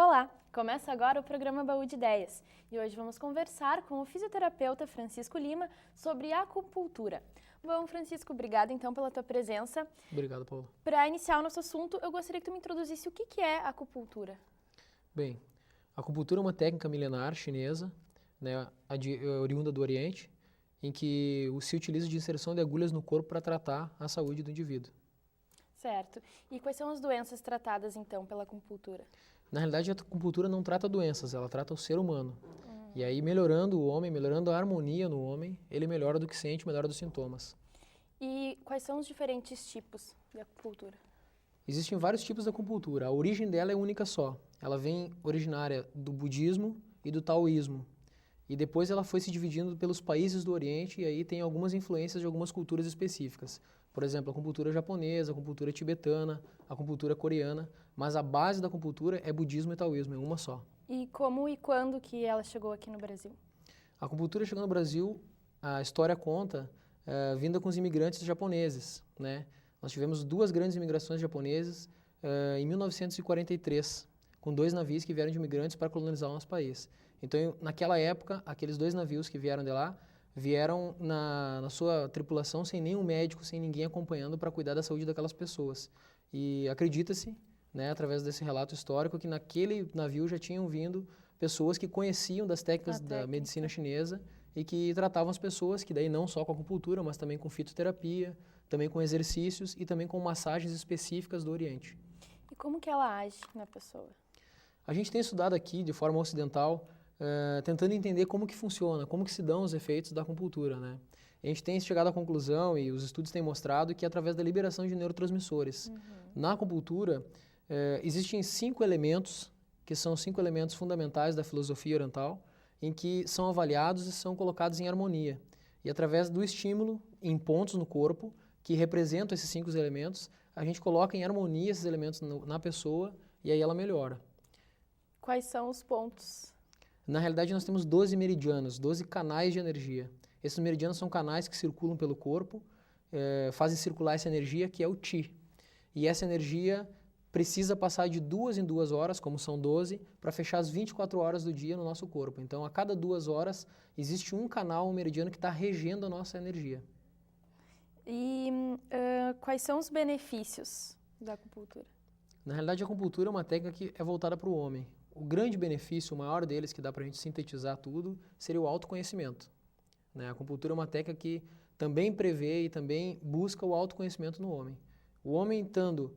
Olá! Começa agora o programa Baú de Ideias e hoje vamos conversar com o fisioterapeuta Francisco Lima sobre acupuntura. Bom, Francisco, obrigada então pela tua presença. Obrigado, Paulo. Para iniciar o nosso assunto, eu gostaria que tu me introduzisse o que é acupuntura. Bem, a acupuntura é uma técnica milenar chinesa, né, oriunda do Oriente, em que se utiliza de inserção de agulhas no corpo para tratar a saúde do indivíduo. Certo. E quais são as doenças tratadas então pela acupuntura? Na realidade, a acupuntura não trata doenças, ela trata o ser humano. E aí, melhorando o homem, melhorando a harmonia no homem, ele melhora do que sente, melhora dos sintomas. E quais são os diferentes tipos de acupuntura? Existem vários tipos de acupuntura. A origem dela é única só. Ela vem originária do budismo e do taoísmo. E depois ela foi se dividindo pelos países do Oriente e aí tem algumas influências de algumas culturas específicas. Por exemplo, a acupuntura japonesa, a acupuntura tibetana, a acupuntura coreana. Mas a base da acupuntura é budismo e taoísmo, é uma só. E como e quando que ela chegou aqui no Brasil? A acupuntura chegou no Brasil, a história conta, vinda com os imigrantes japoneses, né? Nós tivemos duas grandes imigrações japonesas em 1943, com dois navios que vieram de imigrantes para colonizar o nosso país. Então, naquela época, aqueles dois navios que vieram de lá, vieram na sua tripulação sem nenhum médico, sem ninguém acompanhando para cuidar da saúde daquelas pessoas. E acredita-se, né, através desse relato histórico, que naquele navio já tinham vindo pessoas que conheciam das técnicas da medicina chinesa e que tratavam as pessoas, que daí não só com acupuntura, mas também com fitoterapia, também com exercícios e também com massagens específicas do Oriente. E como que ela age na pessoa? A gente tem estudado aqui, de forma ocidental, tentando entender como que funciona, como que se dão os efeitos da acupuntura, né? A gente tem chegado à conclusão, e os estudos têm mostrado, que é através da liberação de neurotransmissores. Na acupuntura, existem 5 elementos, que são 5 elementos fundamentais da filosofia oriental, em que são avaliados e são colocados em harmonia. E através do estímulo em pontos no corpo, que representam esses 5 elementos, a gente coloca em harmonia esses elementos na pessoa e aí ela melhora. Quais são os pontos? Na realidade, nós temos 12 meridianos, 12 canais de energia. Esses meridianos são canais que circulam pelo corpo, fazem circular essa energia, que é o Qi. E essa energia precisa passar de 2 em 2 horas, como são 12, para fechar as 24 horas do dia no nosso corpo. Então, a cada 2 horas, existe um canal, um meridiano, que está regendo a nossa energia. E quais são os benefícios da acupuntura? Na realidade, a acupuntura é uma técnica que é voltada para o homem. O grande benefício, o maior deles, que dá para a gente sintetizar tudo, seria o autoconhecimento. A acupuntura é uma técnica que também prevê e também busca o autoconhecimento no homem. O homem estando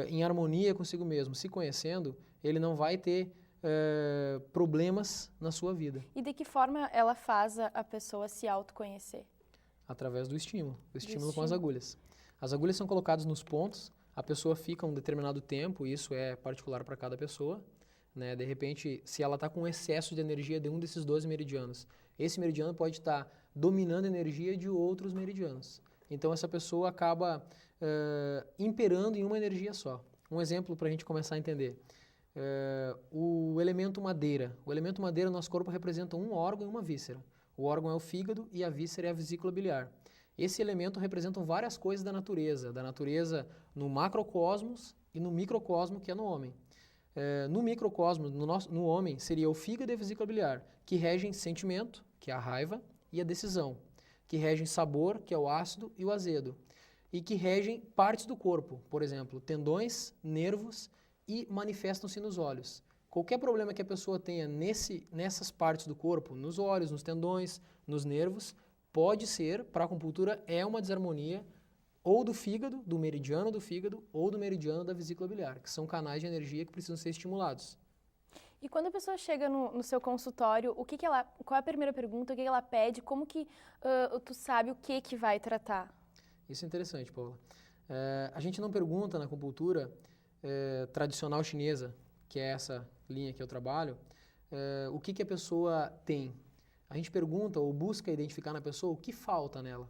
em harmonia consigo mesmo, se conhecendo, ele não vai ter problemas na sua vida. E de que forma ela faz a pessoa se autoconhecer? Através do estímulo com as agulhas. As agulhas são colocadas nos pontos, a pessoa fica um determinado tempo, isso é particular para cada pessoa, né? De repente, se ela está com excesso de energia de um desses 12 meridianos, esse meridiano pode estar dominando a energia de outros meridianos. Então, essa pessoa acaba imperando em uma energia só. Um exemplo para a gente começar a entender. O elemento madeira. O elemento madeira no nosso corpo representa um órgão e uma víscera. O órgão é o fígado e a víscera é a vesícula biliar. Esse elemento representa várias coisas da natureza no macrocosmos e no microcosmo, que é no homem. No microcosmo, no homem, seria o fígado e a vesícula biliar, que regem sentimento, que é a raiva, e a decisão, que regem sabor, que é o ácido e o azedo, e que regem partes do corpo, por exemplo, tendões, nervos, e manifestam-se nos olhos. Qualquer problema que a pessoa tenha nessas partes do corpo, nos olhos, nos tendões, nos nervos, pode ser, para a acupuntura, é uma desarmonia ou do fígado, do meridiano do fígado, ou do meridiano da vesícula biliar, que são canais de energia que precisam ser estimulados. E quando a pessoa chega no seu consultório, qual é a primeira pergunta, o que ela pede, como que tu sabe o que vai tratar? Isso é interessante, Paula. A gente não pergunta na acupuntura tradicional chinesa, que é essa linha que eu trabalho, o que a pessoa tem. A gente pergunta ou busca identificar na pessoa o que falta nela,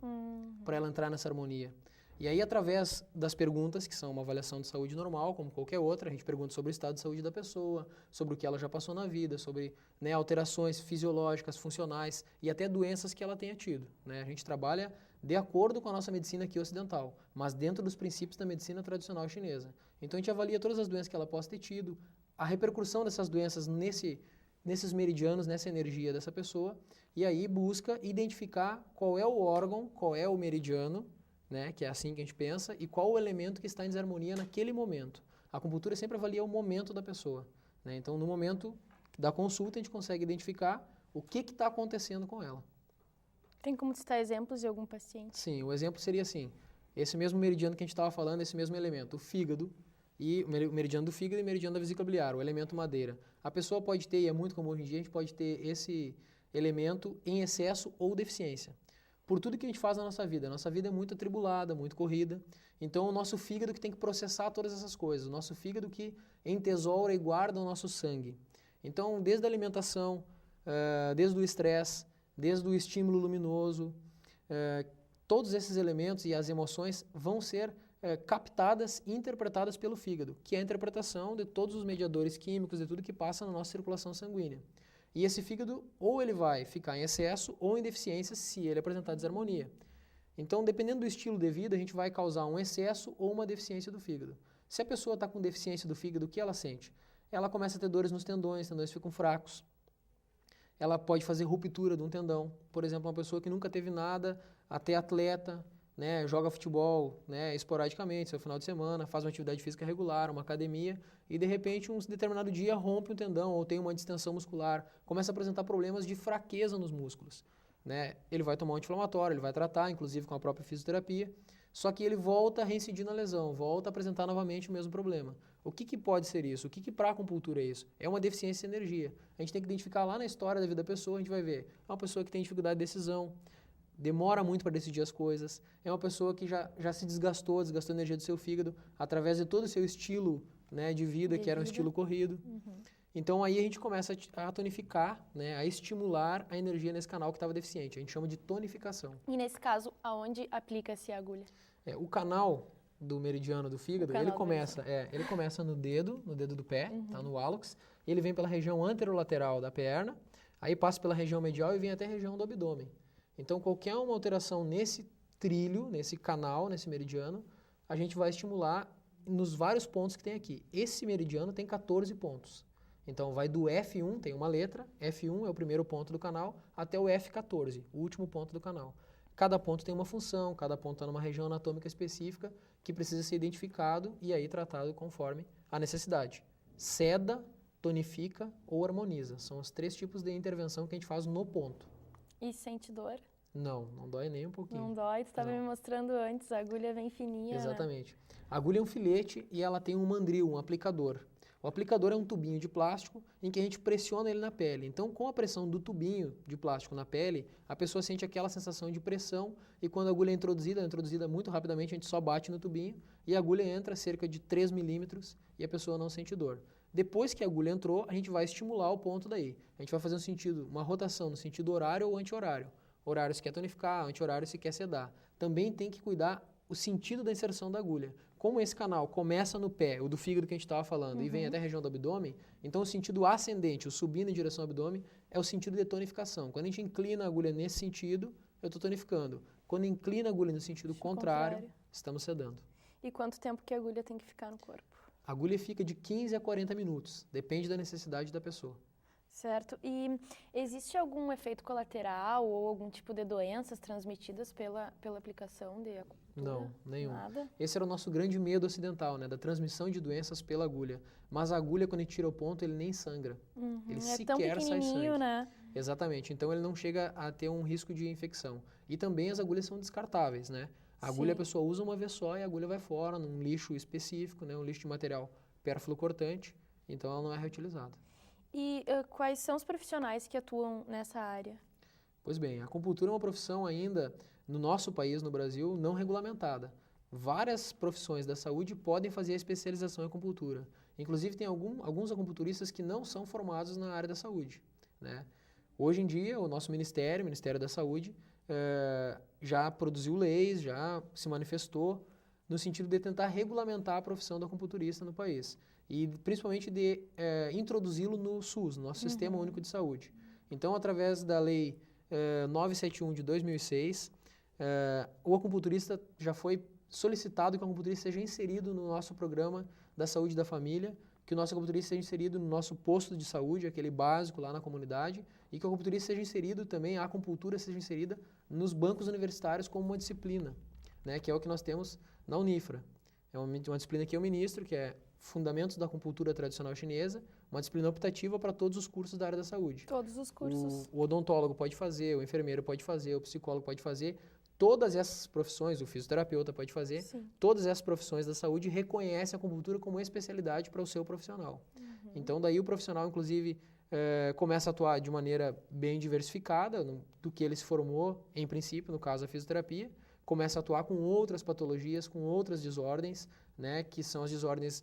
para ela entrar nessa harmonia. E aí, através das perguntas, que são uma avaliação de saúde normal, como qualquer outra, a gente pergunta sobre o estado de saúde da pessoa, sobre o que ela já passou na vida, sobre alterações fisiológicas, funcionais e até doenças que ela tenha tido. A gente trabalha de acordo com a nossa medicina aqui ocidental, mas dentro dos princípios da medicina tradicional chinesa. Então, a gente avalia todas as doenças que ela possa ter tido, a repercussão dessas doenças nesses meridianos, nessa energia dessa pessoa, e aí busca identificar qual é o órgão, qual é o meridiano, né, que é assim que a gente pensa, e qual o elemento que está em desarmonia naquele momento. A acupuntura sempre avalia o momento da pessoa, né? Então, no momento da consulta, a gente consegue identificar o que está acontecendo com ela. Tem como citar exemplos de algum paciente? Sim, o exemplo seria assim, esse mesmo meridiano que a gente estava falando, esse mesmo elemento, o fígado, e o meridiano do fígado e o meridiano da vesícula biliar, o elemento madeira. A pessoa pode ter, e é muito comum hoje em dia, a gente pode ter esse elemento em excesso ou deficiência. Por tudo que a gente faz na nossa vida é muito atribulada, muito corrida, então o nosso fígado que tem que processar todas essas coisas, o nosso fígado que entesoura e guarda o nosso sangue. Então, desde a alimentação, desde o estresse, desde o estímulo luminoso, todos esses elementos e as emoções vão ser captadas e interpretadas pelo fígado, que é a interpretação de todos os mediadores químicos, de tudo que passa na nossa circulação sanguínea. E esse fígado, ou ele vai ficar em excesso ou em deficiência se ele apresentar desarmonia. Então, dependendo do estilo de vida, a gente vai causar um excesso ou uma deficiência do fígado. Se a pessoa está com deficiência do fígado, o que ela sente? Ela começa a ter dores nos tendões, os tendões ficam fracos. Ela pode fazer ruptura de um tendão. Por exemplo, uma pessoa que nunca teve nada, até atleta, né, joga futebol, né, esporadicamente, seu final de semana, faz uma atividade física regular, uma academia, e de repente, um determinado dia, rompe um tendão ou tem uma distensão muscular, começa a apresentar problemas de fraqueza nos músculos. Né? Ele vai tomar um anti-inflamatório, ele vai tratar, inclusive com a própria fisioterapia, só que ele volta a reincidir na lesão, volta a apresentar novamente o mesmo problema. O que pode ser isso? O que para a acupuntura é isso? É uma deficiência de energia. A gente tem que identificar lá na história da vida da pessoa, a gente vai ver, é uma pessoa que tem dificuldade de decisão, demora muito para decidir as coisas, é uma pessoa que já se desgastou a energia do seu fígado através de todo o seu estilo, né, de vida, que era um estilo corrido. Uhum. Então aí a gente começa a tonificar, né, a estimular a energia nesse canal que estava deficiente. A gente chama de tonificação. E nesse caso, aonde aplica-se a agulha? O canal do meridiano do fígado, ele começa no dedo do pé, tá, no hálux, ele vem pela região anterolateral da perna, aí passa pela região medial e vem até a região do abdômen. Então, qualquer uma alteração nesse trilho, nesse canal, nesse meridiano, a gente vai estimular nos vários pontos que tem aqui. Esse meridiano tem 14 pontos. Então, vai do F1, tem uma letra, F1 é o primeiro ponto do canal, até o F14, o último ponto do canal. Cada ponto tem uma função, cada ponto está numa região anatômica específica que precisa ser identificado e aí tratado conforme a necessidade. Seda, tonifica ou harmoniza. São os 3 tipos de intervenção que a gente faz no ponto. E sente dor? Não dói nem um pouquinho. Não dói, tu estava me mostrando antes, a agulha é bem fininha. Exatamente. Né? A agulha é um filete e ela tem um mandril, um aplicador. O aplicador é um tubinho de plástico em que a gente pressiona ele na pele. Então, com a pressão do tubinho de plástico na pele, a pessoa sente aquela sensação de pressão e quando a agulha é introduzida muito rapidamente, a gente só bate no tubinho e a agulha entra cerca de 3 milímetros e a pessoa não sente dor. Depois que a agulha entrou, a gente vai estimular o ponto daí. A gente vai fazer uma rotação no sentido horário ou anti-horário. Horário se quer tonificar, anti-horário se quer sedar. Também tem que cuidar o sentido da inserção da agulha. Como esse canal começa no pé, o do fígado que a gente estava falando, e vem até a região do abdômen, então o sentido ascendente, o subindo em direção ao abdômen, é o sentido de tonificação. Quando a gente inclina a agulha nesse sentido, eu estou tonificando. Quando inclina a agulha no sentido contrário, estamos sedando. E quanto tempo que a agulha tem que ficar no corpo? A agulha fica de 15 a 40 minutos, depende da necessidade da pessoa. Certo. E existe algum efeito colateral ou algum tipo de doenças transmitidas pela aplicação de acupuntura? Não, nenhum. Nada? Esse era o nosso grande medo ocidental, né, da transmissão de doenças pela agulha. Mas a agulha, quando a gente tira o ponto, ele nem sangra. Ele sequer sai sangue. Né? Exatamente. Então ele não chega a ter um risco de infecção. E também as agulhas são descartáveis, né? A agulha a pessoa usa uma vez só e a agulha vai fora num lixo específico, né, um lixo de material pérfluo cortante. Então ela não é reutilizada. E quais são os profissionais que atuam nessa área? Pois bem, a acupuntura é uma profissão ainda, no nosso país, no Brasil, não regulamentada. Várias profissões da saúde podem fazer a especialização em acupuntura. Inclusive, tem alguns acupunturistas que não são formados na área da saúde. Né? Hoje em dia, o nosso Ministério, o Ministério da Saúde, já produziu leis, já se manifestou no sentido de tentar regulamentar a profissão do acupunturista no país. E principalmente de introduzi-lo no SUS, no nosso Sistema Único de Saúde. Então, através da Lei 971 de 2006, o acupunturista já foi solicitado que o acupunturista seja inserido no nosso programa da saúde da família que o nosso acupunturista seja inserido no nosso posto de saúde, aquele básico lá na comunidade, e que o acupunturista seja inserido também, a acupuntura seja inserida nos bancos universitários como uma disciplina, né, que é o que nós temos na Unifra. É uma disciplina que eu ministro, que é Fundamentos da Acupuntura Tradicional Chinesa, uma disciplina optativa para todos os cursos da área da saúde. Todos os cursos. O odontólogo pode fazer, o enfermeiro pode fazer, o psicólogo pode fazer, todas essas profissões, o fisioterapeuta pode fazer, Sim. todas essas profissões da saúde reconhecem a acupuntura como especialidade para o seu profissional. Então, daí o profissional, inclusive, começa a atuar de maneira bem diversificada do que ele se formou, em princípio, no caso a fisioterapia, começa a atuar com outras patologias, com outras desordens, né, que são as desordens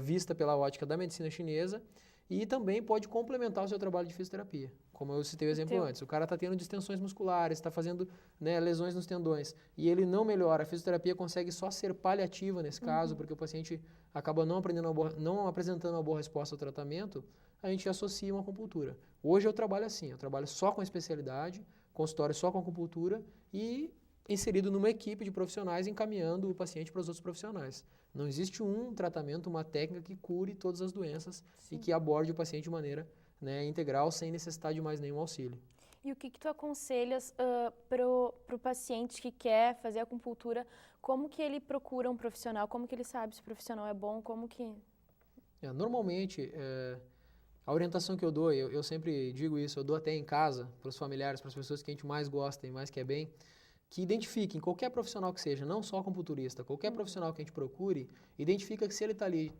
vistas pela ótica da medicina chinesa, e também pode complementar o seu trabalho de fisioterapia. Como eu citei o exemplo antes, o cara está tendo distensões musculares, está fazendo, né, lesões nos tendões, e ele não melhora. A fisioterapia consegue só ser paliativa nesse caso, porque o paciente acaba não apresentando uma boa resposta ao tratamento, a gente associa uma acupuntura. Hoje eu trabalho assim, eu trabalho só com especialidade, consultório só com acupuntura e inserido numa equipe de profissionais encaminhando o paciente para os outros profissionais. Não existe um tratamento, uma técnica que cure todas as doenças e que aborde o paciente de maneira, né, integral, sem necessitar de mais nenhum auxílio. E o que tu aconselhas pro paciente que quer fazer acupuntura? Como que ele procura um profissional? Como que ele sabe se o profissional é bom? Como que... Normalmente, a orientação que eu dou, eu sempre digo isso, eu dou até em casa, para os familiares, para as pessoas que a gente mais gosta e mais quer bem, que identifiquem qualquer profissional que seja, não só acupunturista, qualquer profissional que a gente procure, identifica que se ele está ali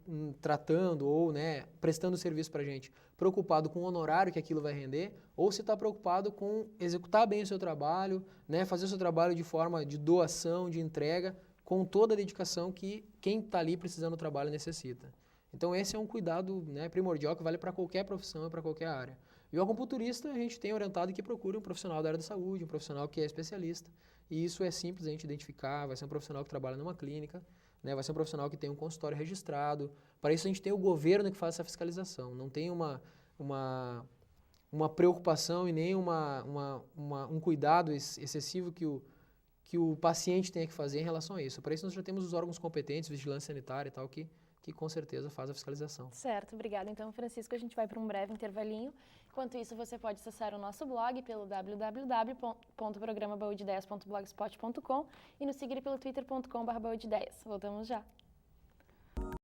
tratando ou, né, prestando serviço para a gente, preocupado com o honorário que aquilo vai render, ou se está preocupado com executar bem o seu trabalho, né, fazer o seu trabalho de forma de doação, de entrega, com toda a dedicação que quem está ali precisando do trabalho necessita. Então esse é um cuidado, né, primordial que vale para qualquer profissão e para qualquer área. E o acupunturista a gente tem orientado que procure um profissional da área da saúde, um profissional que é especialista. E isso é simples a gente identificar, vai ser um profissional que trabalha numa clínica, né, vai ser um profissional que tem um consultório registrado. Para isso a gente tem o governo que faz essa fiscalização, não tem uma preocupação e nem um cuidado excessivo que o paciente tenha que fazer em relação a isso. Para isso nós já temos os órgãos competentes, vigilância sanitária e tal, que com certeza faz a fiscalização. Certo, obrigada. Então, Francisco, a gente vai para um breve intervalinho. Enquanto isso, você pode acessar o nosso blog pelo www.programabaúdeideias.blogspot.com e nos seguir pelo twitter.com/baúdeideias. Voltamos já.